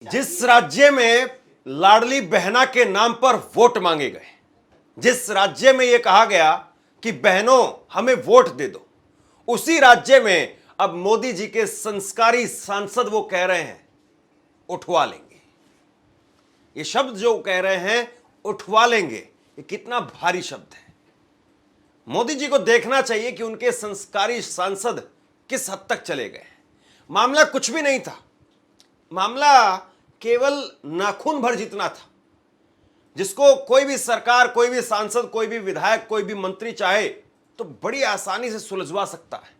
जिस राज्य में लाडली बहना के नाम पर वोट मांगे गए, जिस राज्य में यह कहा गया कि बहनों हमें वोट दे दो, उसी राज्य में अब मोदी जी के संस्कारी सांसद वो कह रहे हैं उठवा लेंगे। ये शब्द जो कह रहे हैं उठवा लेंगे, ये कितना भारी शब्द है। मोदी जी को देखना चाहिए कि उनके संस्कारी सांसद किस हद तक चले गए। मामला कुछ भी नहीं था, मामला केवल नाखून भर जितना था, जिसको कोई भी सरकार, कोई भी सांसद, कोई भी विधायक, कोई भी मंत्री चाहे तो बड़ी आसानी से सुलझवा सकता है।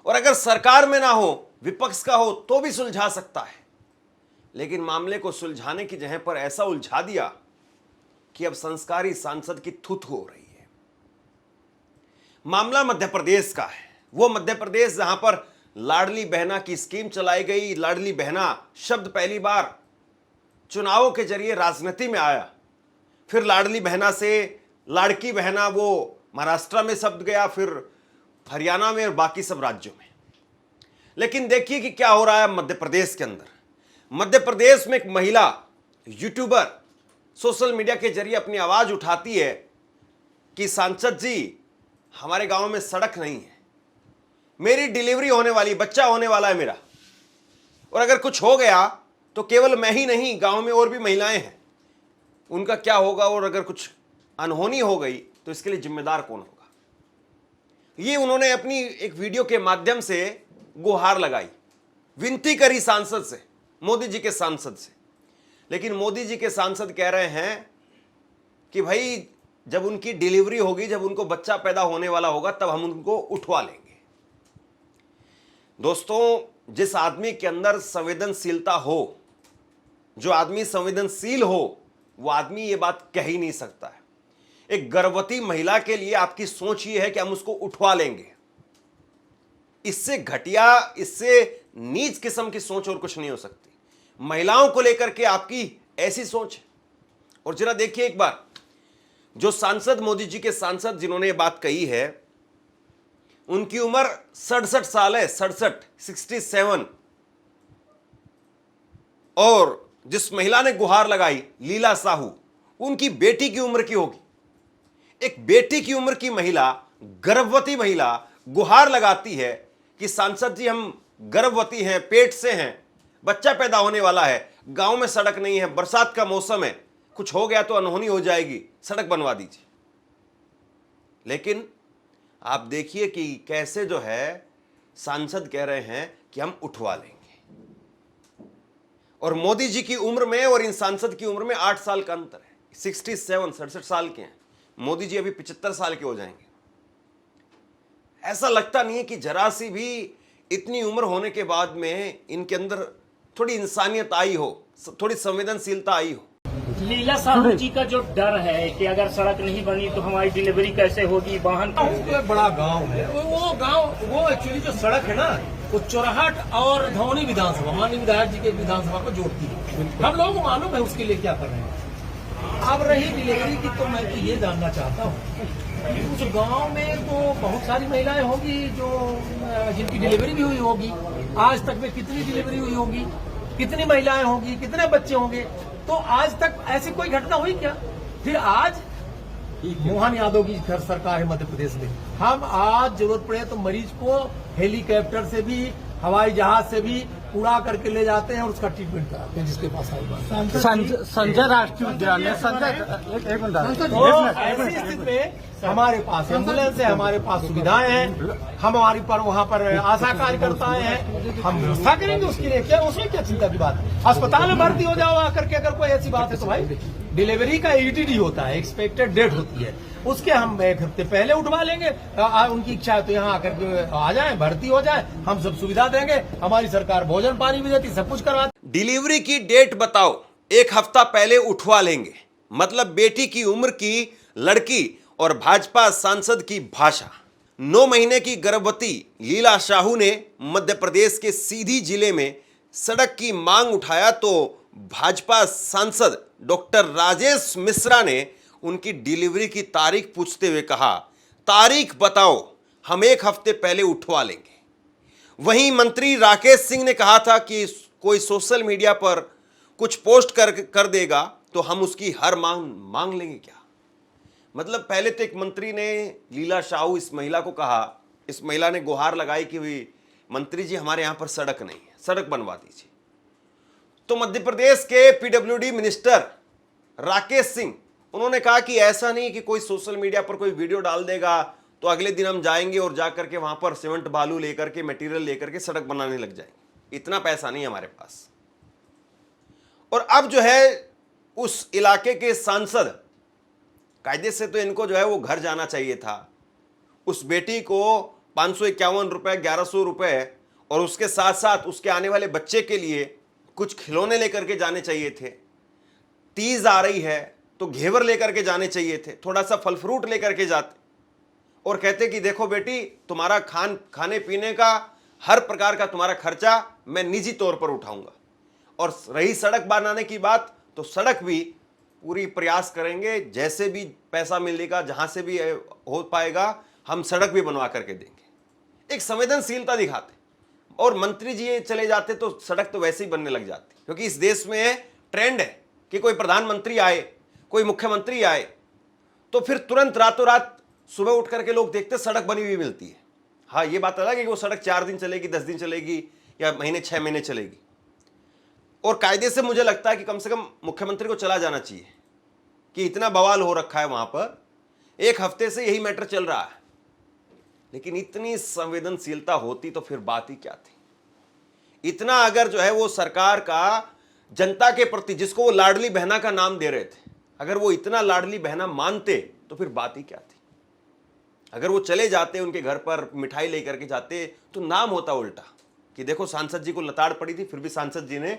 और अगर सरकार में ना हो, विपक्ष का हो, तो भी सुलझा सकता है। लेकिन मामले को सुलझाने की जगह पर ऐसा उलझा दिया कि अब संस्कारी सांसद की थूथ हो रही है। मामला मध्य प्रदेश का है, वो मध्य प्रदेश जहां पर लाडली बहना की स्कीम चलाई गई। लाडली बहना शब्द पहली बार चुनावों के जरिए राजनीति में आया, फिर लाडली बहना से लाड़की बहना वो महाराष्ट्र में शब्द गया, फिर हरियाणा में और बाकी सब राज्यों में। लेकिन देखिए कि क्या हो रहा है मध्य प्रदेश के अंदर। मध्य प्रदेश में एक महिला यूट्यूबर सोशल मीडिया के जरिए अपनी आवाज उठाती है कि सांसद जी, हमारे गांव में सड़क नहीं है, मेरी डिलीवरी होने वाली, बच्चा होने वाला है मेरा, और अगर कुछ हो गया तो केवल मैं ही नहीं, गांव में और भी महिलाएं हैं, उनका क्या होगा, और अगर कुछ अनहोनी हो गई तो इसके लिए जिम्मेदार कौन होगा। ये उन्होंने अपनी एक वीडियो के माध्यम से गुहार लगाई, विनती करी सांसद से, मोदी जी के सांसद से। लेकिन मोदी जी के सांसद कह रहे हैं कि भाई जब उनकी डिलीवरी होगी, जब उनको बच्चा पैदा होने वाला होगा, तब हम उनको उठवा लेंगे। दोस्तों, जिस आदमी के अंदर संवेदनशीलता हो, जो आदमी संवेदनशील हो, वो आदमी ये बात कह ही नहीं सकता है। एक गर्भवती महिला के लिए आपकी सोच ये है कि हम उसको उठवा लेंगे। इससे घटिया, इससे नीच किस्म की सोच और कुछ नहीं हो सकती। महिलाओं को लेकर के आपकी ऐसी सोच है। और जरा देखिए एक बार, जो सांसद, मोदी जी के सांसद जिन्होंने ये बात कही है, उनकी उम्र 67 साल है, 67। और जिस महिला ने गुहार लगाई, लीला साहू, उनकी बेटी की उम्र की होगी। एक बेटी की उम्र की महिला, गर्भवती महिला गुहार लगाती है कि सांसद जी हम गर्भवती हैं, पेट से हैं, बच्चा पैदा होने वाला है, गांव में सड़क नहीं है, बरसात का मौसम है, कुछ हो गया तो अनहोनी हो जाएगी, सड़क बनवा दीजिए। लेकिन आप देखिए कि कैसे जो है सांसद कह रहे हैं कि हम उठवा लेंगे। और मोदी जी की उम्र में और इन सांसद की उम्र में 8 साल का अंतर है। 67 साल के हैं, मोदी जी अभी 75 साल के हो जाएंगे। ऐसा लगता नहीं है कि जरा सी भी इतनी उम्र होने के बाद में इनके अंदर थोड़ी इंसानियत आई हो, थोड़ी संवेदनशीलता आई हो। लीला साहू जी का जो डर है कि अगर सड़क नहीं बनी तो हमारी डिलीवरी कैसे होगी, वाहन तो बड़ा गांव है वो एक्चुअली जो सड़क है ना, वो चौराहट और धौनी विधानसभा, माननीय विधायक जी के विधानसभा को जोड़ती है। हम लोगों को मालूम है उसके लिए क्या कर रहे हैं। अब रही डिलीवरी की, तो मैं तो ये जानना चाहता हूँ, उस गांव में तो बहुत सारी महिलाएं होगी जो जिनकी डिलीवरी भी हुई होगी। आज तक में कितनी डिलीवरी हुई होगी, कितनी महिलाएं होंगी, कितने बच्चे होंगे, तो आज तक ऐसी कोई घटना हुई क्या? फिर आज मोहन यादव की घर सरकार है मध्य प्रदेश में, हम आज जरूरत पड़े तो मरीज को हेलीकॉप्टर से भी, हवाई जहाज से भी उड़ा करके ले जाते हैं और उसका ट्रीटमेंट कराते हैं जिसके पास आई। संजय राष्ट्रीय उद्यान में ऐसी स्थिति में हमारे पास एम्बुलेंस है, हमारे पास सुविधाएं हैं, हमारे पर वहाँ पर आशा कार्यकर्ताएं हैं, हम व्यवस्था करेंगे उसके लिए। क्या उसमें क्या चिंता की बात है? अस्पताल में भर्ती हो जाओ आकर के, अगर कोई ऐसी बात है तो भाई डिलीवरी का ETD होता है, एक्सपेक्टेड डेट होती है, उसके हम 1 हफ्ते पहले उठवा लेंगे। उनकी इच्छा है तो यहाँ आकर के आ जाए, भर्ती हो जाए, हम सब सुविधा देंगे, हमारी सरकार भोजन पानी भी देती, सब कुछ करवाती। डिलीवरी की डेट बताओ, 1 हफ्ता पहले उठवा लेंगे, मतलब बेटी की उम्र की लड़की और भाजपा सांसद की भाषा। 9 महीने की गर्भवती लीला साहू ने मध्य प्रदेश के सीधी जिले में सड़क की मांग उठाया तो भाजपा सांसद डॉक्टर राजेश मिश्रा ने उनकी डिलीवरी की तारीख पूछते हुए कहा, तारीख बताओ, हम 1 हफ्ते पहले उठवा लेंगे। वहीं मंत्री राकेश सिंह ने कहा था कि कोई सोशल मीडिया पर कुछ पोस्ट कर देगा तो हम उसकी हर मांग लेंगे क्या? मतलब पहले तो एक मंत्री ने, लीला शाहू, इस महिला को कहा, इस महिला ने गुहार लगाई कि भाई मंत्री जी हमारे यहां पर सड़क नहीं है, सड़क बनवा दीजिए। तो मध्य प्रदेश के पीडब्ल्यूडी मिनिस्टर राकेश सिंह, उन्होंने कहा कि ऐसा नहीं कि कोई सोशल मीडिया पर कोई वीडियो डाल देगा तो अगले दिन हम जाएंगे और जाकर के वहां पर सीमेंट बालू लेकर के, मटेरियल लेकर के सड़क बनाने लग जाएंगे, इतना पैसा नहीं हमारे पास। और अब जो है उस इलाके के सांसद, कायदे से तो इनको जो है वो घर जाना चाहिए था, उस बेटी को 551 रुपए, 1100 रुपए और उसके साथ साथ उसके आने वाले बच्चे के लिए कुछ खिलौने लेकर के जाने चाहिए थे। तीज आ रही है तो घेवर लेकर के जाने चाहिए थे, थोड़ा सा फल फ्रूट लेकर के जाते और कहते कि देखो बेटी, तुम्हारा खाने पीने का हर प्रकार का तुम्हारा खर्चा मैं निजी तौर पर उठाऊंगा। और रही सड़क बनाने की बात, तो सड़क भी पूरी प्रयास करेंगे, जैसे भी पैसा मिलेगा, जहां से भी हो पाएगा, हम सड़क भी बनवा करके देंगे। एक संवेदनशीलता दिखाते। और मंत्री जी चले जाते तो सड़क तो वैसे ही बनने लग जाती, क्योंकि इस देश में ट्रेंड है कि कोई प्रधानमंत्री आए, कोई मुख्यमंत्री आए तो फिर तुरंत रातों रात सुबह उठ करके लोग देखते सड़क बनी हुई मिलती है। हाँ, ये बात अलग है कि वो सड़क 4 दिन चलेगी, 10 दिन चलेगी या महीने 6 महीने चलेगी। और कायदे से मुझे लगता है कि कम से कम मुख्यमंत्री को चला जाना चाहिए कि इतना बवाल हो रखा है वहां पर, 1 हफ्ते से यही मैटर चल रहा है। लेकिन इतनी संवेदनशीलता होती तो फिर बात ही क्या थी। इतना अगर जो है वो सरकार का जनता के प्रति, जिसको वो लाडली बहना का नाम दे रहे थे, अगर वो इतना लाडली बहना मानते तो फिर बात ही क्या थी। अगर वो चले जाते उनके घर पर, मिठाई लेकर के जाते, तो नाम होता उल्टा कि देखो सांसद जी को लताड़ पड़ी थी, फिर भी सांसद जी ने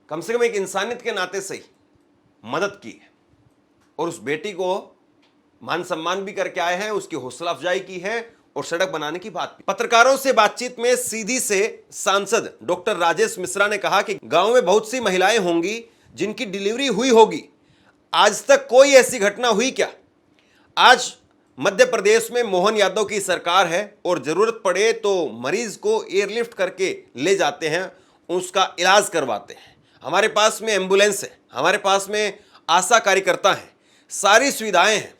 कम से कम एक इंसानियत के नाते से ही मदद की है और उस बेटी को मान सम्मान भी करके आए हैं, उसकी हौसला अफजाई की है और सड़क बनाने की बात भी। पत्रकारों से बातचीत में सीधी से सांसद डॉक्टर राजेश मिश्रा ने कहा कि गांव में बहुत सी महिलाएं होंगी जिनकी डिलीवरी हुई होगी, आज तक कोई ऐसी घटना हुई क्या? आज मध्य प्रदेश में मोहन यादव की सरकार है और जरूरत पड़े तो मरीज को एयरलिफ्ट करके ले जाते हैं, उसका इलाज करवाते हैं। हमारे पास में एम्बुलेंस है, हमारे पास में आशा कार्यकर्ता हैं, सारी सुविधाएं हैं,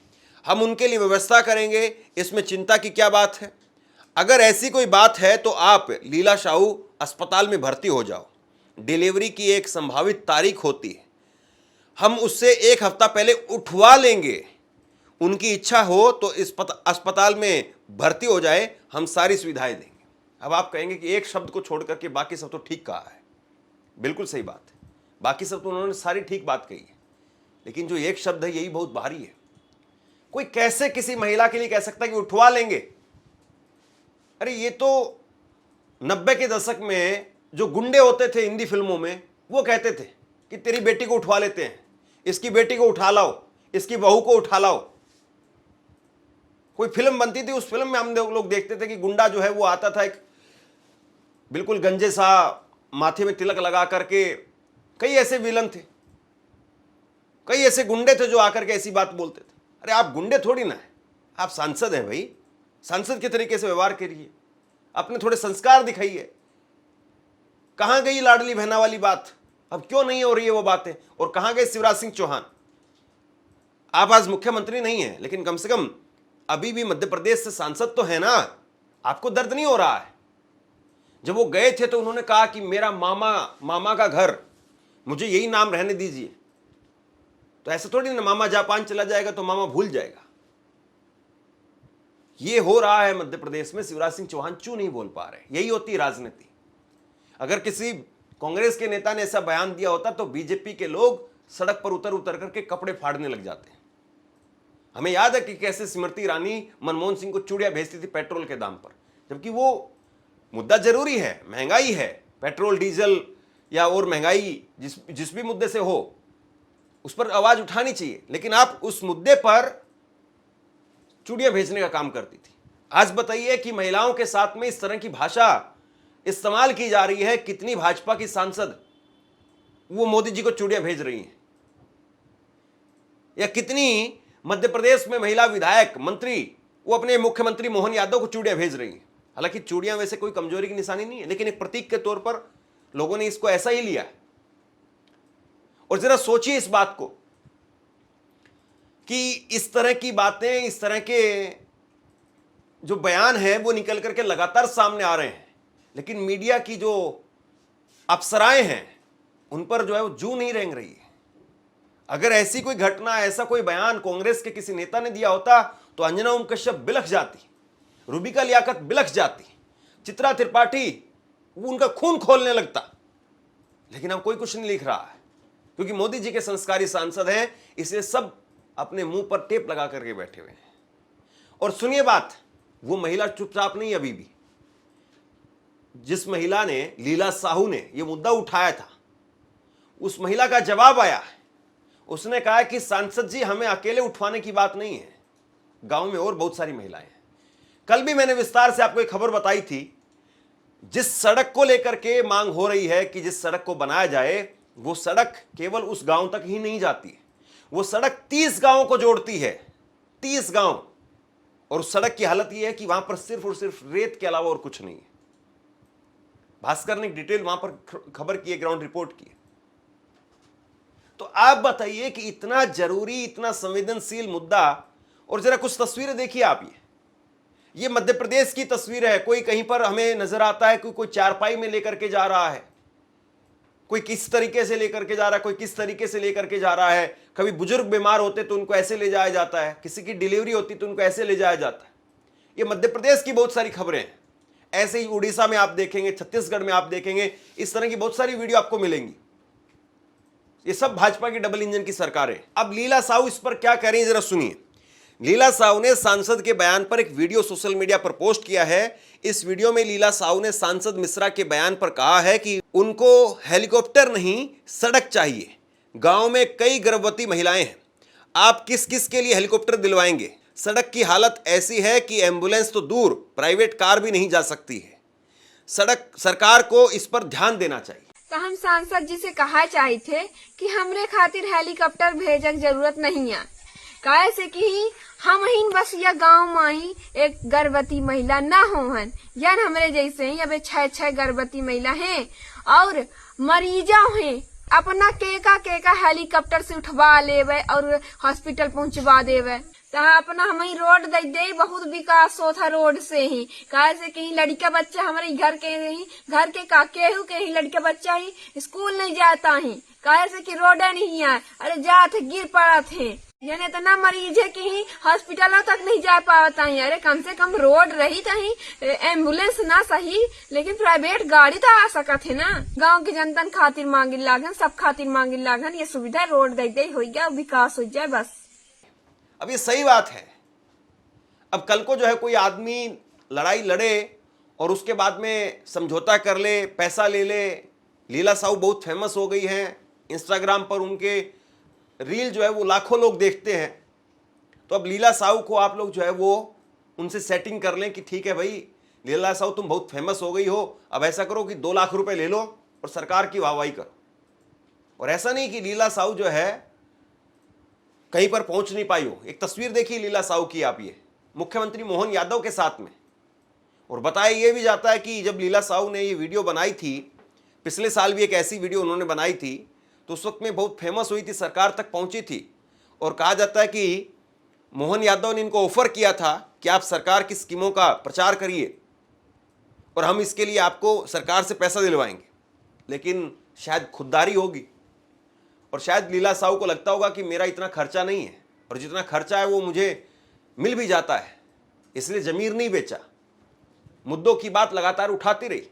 हम उनके लिए व्यवस्था करेंगे, इसमें चिंता की क्या बात है? अगर ऐसी कोई बात है तो आप लीला शाहू अस्पताल में भर्ती हो जाओ। डिलीवरी की एक संभावित तारीख होती है, हम उससे 1 हफ्ता पहले उठवा लेंगे। उनकी इच्छा हो तो इस अस्पताल में भर्ती हो जाए, हम सारी सुविधाएं देंगे। अब आप कहेंगे कि एक शब्द को छोड़ करके बाकी सब तो ठीक कहा है। बिल्कुल सही बात है, बाकी सब तो उन्होंने सारी ठीक बात कही है, लेकिन जो एक शब्द है यही बहुत भारी है। कोई कैसे किसी महिला के लिए कह सकता है कि उठवा लेंगे? अरे ये तो 90 के दशक में जो गुंडे होते थे हिंदी फिल्मों में, वो कहते थे कि तेरी बेटी को उठवा लेते हैं, इसकी बेटी को उठा लाओ, इसकी बहू को उठा लाओ। कोई फिल्म बनती थी, उस फिल्म में हम लोग देखते थे कि गुंडा जो है वो आता था, एक बिल्कुल गंजे सा, माथे में तिलक लगा करके। कई ऐसे विलन थे, कई ऐसे गुंडे थे जो आकर के ऐसी बात बोलते थे। अरे आप गुंडे थोड़ी ना है, आप सांसद हैं भाई, सांसद के तरीके से व्यवहार करिए, अपने थोड़े संस्कार दिखाइए। कहां गई लाडली बहना वाली बात? अब क्यों नहीं हो रही है वो बातें? और कहां गए शिवराज सिंह चौहान? आप आज मुख्यमंत्री नहीं है, लेकिन कम से कम अभी भी मध्य प्रदेश से सांसद तो है ना, आपको दर्द नहीं हो रहा है? जब वो गए थे तो उन्होंने कहा कि मेरा मामा का घर, मुझे यही नाम रहने दीजिए। तो ऐसा थोड़ी ना मामा जापान चला जाएगा तो मामा भूल जाएगा। ये हो रहा है मध्य प्रदेश में। शिवराज सिंह चौहान क्यों नहीं बोल पा रहे? यही होती है राजनीति। अगर किसी कांग्रेस के नेता ने ऐसा बयान दिया होता तो बीजेपी के लोग सड़क पर उतर करके कपड़े फाड़ने लग जाते हैं। हमें याद है कि कैसे स्मृति ईरानी मनमोहन सिंह को चूड़ियां भेजती थी पेट्रोल के दाम पर, जबकि वो मुद्दा जरूरी है, महंगाई है, पेट्रोल डीजल या और महंगाई जिस भी मुद्दे से हो उस पर आवाज उठानी चाहिए, लेकिन आप उस मुद्दे पर चूड़ियां भेजने का काम करती थी। आज बताइए कि महिलाओं के साथ में इस तरह की भाषा इस्तेमाल की जा रही है। कितनी भाजपा की सांसद वो मोदी जी को चूड़ियां भेज रही हैं, या कितनी मध्य प्रदेश में महिला विधायक मंत्री वो अपने मुख्यमंत्री मोहन यादव को चूड़ियां भेज रही हैं। हालांकि चूड़ियां वैसे कोई कमजोरी की निशानी नहीं है, लेकिन एक प्रतीक के तौर पर लोगों ने इसको ऐसा ही लिया है और जरा सोचिए इस बात को कि इस तरह की बातें, इस तरह के जो बयान हैं वो निकल करके लगातार सामने आ रहे हैं, लेकिन मीडिया की जो अप्सराएं हैं उन पर जो है वो जू नहीं रेंग रही है। अगर ऐसी कोई घटना, ऐसा कोई बयान कांग्रेस के किसी नेता ने दिया होता तो अंजना ओम कश्यप बिलख जाती, रूबिका लियाकत बिलख जाती, चित्रा त्रिपाठी उनका खून खोलने लगता, लेकिन अब कोई कुछ नहीं लिख रहा है क्योंकि मोदी जी के संस्कारी सांसद हैं, इसलिए सब अपने मुंह पर टेप लगा करके बैठे हुए हैं। और सुनिए बात, वो महिला चुपचाप नहीं अभी भी। जिस महिला ने, लीला साहू ने यह मुद्दा उठाया था, उस महिला का जवाब आया है। उसने कहा कि सांसद जी हमें अकेले उठवाने की बात नहीं है, गांव में और बहुत सारी महिलाएं हैं। कल भी मैंने विस्तार से आपको एक खबर बताई थी, जिस सड़क को लेकर के मांग हो रही है कि जिस सड़क को बनाया जाए, वो सड़क केवल उस गांव तक ही नहीं जाती है, वो सड़क 30 गांवों को जोड़ती है, 30 गांव। और उस सड़क की हालत यह है कि वहां पर सिर्फ और सिर्फ रेत के अलावा और कुछ नहीं है। भास्कर ने डिटेल वहां पर खबर की है, ग्राउंड रिपोर्ट की है। तो आप बताइए कि इतना जरूरी, इतना संवेदनशील मुद्दा, और जरा कुछ तस्वीरें देखिए आप। ये मध्य प्रदेश की तस्वीर है। कोई कहीं पर हमें नजर आता है कि कोई चारपाई में लेकर के जा रहा है, कोई किस तरीके से लेकर के जा रहा है, कोई किस तरीके से लेकर के जा रहा है। कभी बुजुर्ग बीमार होते तो उनको ऐसे ले जाया जाता है, किसी की डिलीवरी होती तो उनको ऐसे ले जाया जाता है। ये मध्य प्रदेश की बहुत सारी खबरें हैं। ऐसे ही उड़ीसा में आप देखेंगे, छत्तीसगढ़ में आप देखेंगे, इस तरह की बहुत सारी वीडियो आपको मिलेंगी। ये सब भाजपा की डबल इंजन की सरकार है। अब लीला साहू इस पर क्या कह रही है, जरा सुनिए। लीला साहू ने सांसद के बयान पर एक वीडियो सोशल मीडिया पर पोस्ट किया है। इस वीडियो में लीला साहू ने सांसद मिश्रा के बयान पर कहा है कि उनको हेलीकॉप्टर नहीं, सड़क चाहिए। गांव में कई गर्भवती महिलाएं हैं, आप किस किस के लिए हेलीकॉप्टर दिलवाएंगे? सड़क की हालत ऐसी है कि एम्बुलेंस तो दूर, प्राइवेट कार भी नहीं जा सकती है। सड़क सरकार को इस पर ध्यान देना चाहिए। तो हम सांसद जी से कहा चाहे थे कि हमरे खातिर हेलीकॉप्टर भेजे की जरूरत नहीं है, काहे से कि हम ही बस या गांव में ही एक गर्भवती महिला ना होहन, यार हमरे जैसे ही अब 6 गर्भवती महिला हैं और मरीजा हैं, अपना केका हेलीकॉप्टर से उठवा लेवे और हॉस्पिटल पहुंचवा देवे। तो अपना हम ही रोड दे बहुत विकास होता रोड से ही, काहे से कहीं लड़का बच्चा हमारे घर के केहू के ही लड़का बच्चा ही स्कूल नहीं जाता ही, काहे से कि रोड नहीं है, अरे जाते गिर पड़ा थे, यानी इतना मरीज है कि ही हॉस्पिटलों तक नहीं जा पाता है। अरे कम से कम रोड रही तही, एम्बुलेंस ना सही लेकिन प्राइवेट गाड़ी तो आ सकत है ना। गांव के जनतन खातिर मांगिल लागन, सब खातिर मांगिल लागन, ये सुविधा रोड दे हो गया, विकास हो जाए बस। अब ये सही बात है। अब कल को जो है कोई आदमी लड़ाई लड़े और उसके बाद में समझौता कर ले, पैसा ले ले। लीला साहू बहुत फेमस हो गई हैं, इंस्टाग्राम पर उनके रील जो है वो लाखों लोग देखते हैं। तो अब लीला साहू को आप लोग जो है वो उनसे सेटिंग कर लें कि ठीक है भाई लीला साहू तुम बहुत फेमस हो गई हो, अब ऐसा करो कि 2 लाख रुपए ले लो और सरकार की वाहवाही करो। और ऐसा नहीं कि लीला साहू जो है कहीं पर पहुंच नहीं पाई हो। एक तस्वीर देखिए लीला साहू की आप, ये मुख्यमंत्री मोहन यादव के साथ में। और बताया ये भी जाता है कि जब लीला साहू ने ये वीडियो बनाई थी, पिछले साल भी एक ऐसी वीडियो उन्होंने बनाई थी, तो उस वक्त में बहुत फेमस हुई थी, सरकार तक पहुंची थी। और कहा जाता है कि मोहन यादव ने इनको ऑफर किया था कि आप सरकार की स्कीमों का प्रचार करिए और हम इसके लिए आपको सरकार से पैसा दिलवाएंगे। लेकिन शायद खुददारी होगी और शायद लीला साहू को लगता होगा कि मेरा इतना खर्चा नहीं है और जितना खर्चा है वो मुझे मिल भी जाता है, इसलिए जमीर नहीं बेचा। मुद्दों की बात लगातार उठाती रही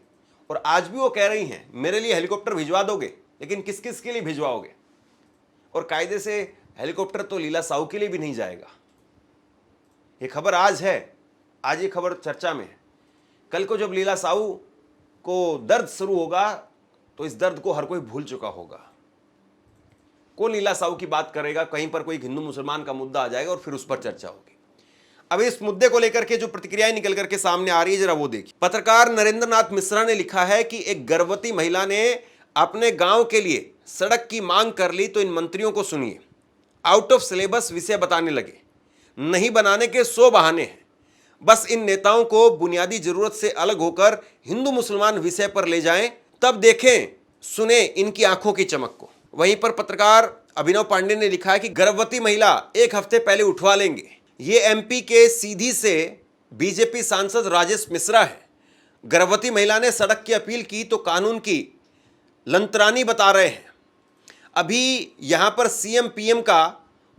और आज भी वो कह रही हैं मेरे लिए हेलीकॉप्टर भिजवा दोगे, लेकिन किस किस के लिए भिजवाओगे? और कायदे से हेलीकॉप्टर तो लीला साहू के लिए भी नहीं जाएगा। ये खबर आज है, आज ये खबर चर्चा में है। कल को जब लीला साहू को दर्द शुरू होगा तो इस दर्द को हर कोई भूल चुका होगा। कौन लीला साहू की बात करेगा? कहीं पर कोई हिंदू मुसलमान का मुद्दा आ जाएगा और फिर उस पर चर्चा होगी। अब इस मुद्दे को लेकर के जो प्रतिक्रियाएं निकल करके सामने आ रही है, जरा वो देखिए। पत्रकार नरेंद्र नाथ मिश्रा ने लिखा है कि एक गर्भवती महिला ने अपने गांव के लिए सड़क की मांग कर ली तो इन मंत्रियों को सुनिए, आउट ऑफ सिलेबस विषय बताने लगे। नहीं बनाने के 100 बहाने हैं, बस इन नेताओं को बुनियादी जरूरत से अलग होकर हिंदू मुसलमान विषय पर ले जाएं, तब देखें सुने इनकी आंखों की चमक को। वहीं पर पत्रकार अभिनव पांडे ने लिखा है कि गर्भवती महिला 1 हफ्ते पहले उठवा लेंगे। ये एमपी के सीधी से बीजेपी सांसद राजेश मिश्रा है। गर्भवती महिला ने सड़क की अपील की तो कानून की लंतरानी बता रहे हैं। अभी यहां पर सीएम पीएम का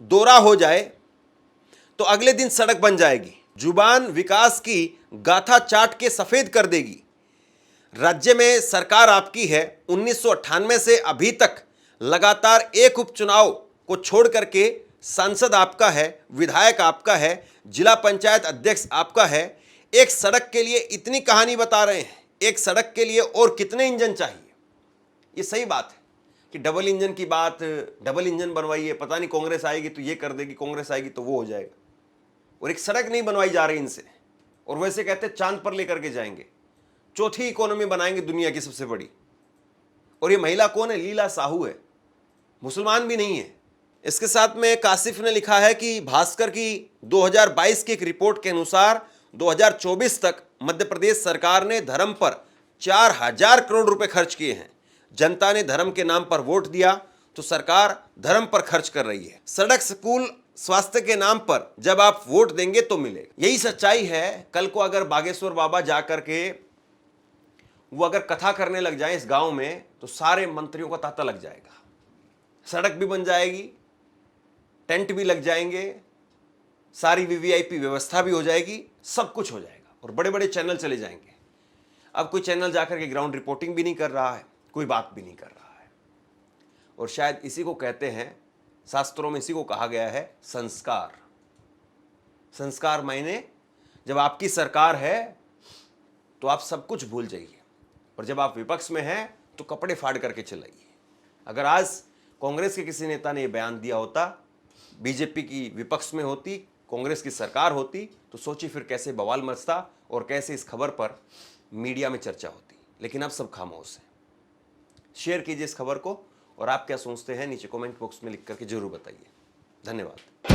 दौरा हो जाए तो अगले दिन सड़क बन जाएगी। जुबान विकास की गाथा चाट के सफेद कर देगी। राज्य में सरकार आपकी है। 1998 से अभी तक लगातार एक उपचुनाव को छोड़ करके सांसद आपका है, विधायक आपका है, जिला पंचायत अध्यक्ष आपका है। एक सड़क के लिए इतनी कहानी बता रहे हैं। एक सड़क के लिए और कितने इंजन चाहिए? ये सही बात है कि डबल इंजन की बात, डबल इंजन बनवाइए, पता नहीं कांग्रेस आएगी तो ये कर देगी, कांग्रेस आएगी तो वो हो जाएगा। और एक सड़क नहीं बनवाई जा रही इनसे, और वैसे कहते चांद पर लेकर के जाएंगे, चौथी इकोनॉमी बनाएंगे दुनिया की सबसे बड़ी। और ये महिला कौन है? लीला साहू है, मुसलमान भी नहीं है। इसके साथ में कासिफ ने लिखा है कि भास्कर की 2022 की एक रिपोर्ट के अनुसार 2024 तक मध्य प्रदेश सरकार ने धर्म पर 4000 करोड़ रुपए खर्च किए हैं। जनता ने धर्म के नाम पर वोट दिया तो सरकार धर्म पर खर्च कर रही है। सड़क, स्कूल, स्वास्थ्य के नाम पर जब आप वोट देंगे तो मिलेगा। यही सच्चाई है। कल को अगर बागेश्वर बाबा जाकर के वो अगर कथा करने लग जाए इस गांव में तो सारे मंत्रियों का तांता लग जाएगा। सड़क भी बन जाएगी, टेंट भी लग जाएंगे, सारी वीवीआईपी व्यवस्था भी हो जाएगी, सब कुछ हो जाएगा और बड़े बड़े चैनल चले जाएंगे। अब कोई चैनल जाकर के ग्राउंड रिपोर्टिंग भी नहीं कर रहा है, कोई बात भी नहीं कर रहा है। और शायद इसी को कहते हैं, शास्त्रों में इसी को कहा गया है संस्कार। संस्कार मायने जब आपकी सरकार है तो आप सब कुछ भूल जाइए, और जब आप विपक्ष में हैं तो कपड़े फाड़ करके चलाइए। अगर आज कांग्रेस के किसी नेता ने यह बयान दिया होता, बीजेपी की विपक्ष में होती, कांग्रेस की सरकार होती, तो सोचिए फिर कैसे बवाल मचता और कैसे इस खबर पर मीडिया में चर्चा होती। लेकिन अब सब खामोश है। शेयर कीजिए इस खबर को, और आप क्या सोचते हैं नीचे कमेंट बॉक्स में लिख करके जरूर बताइए। धन्यवाद।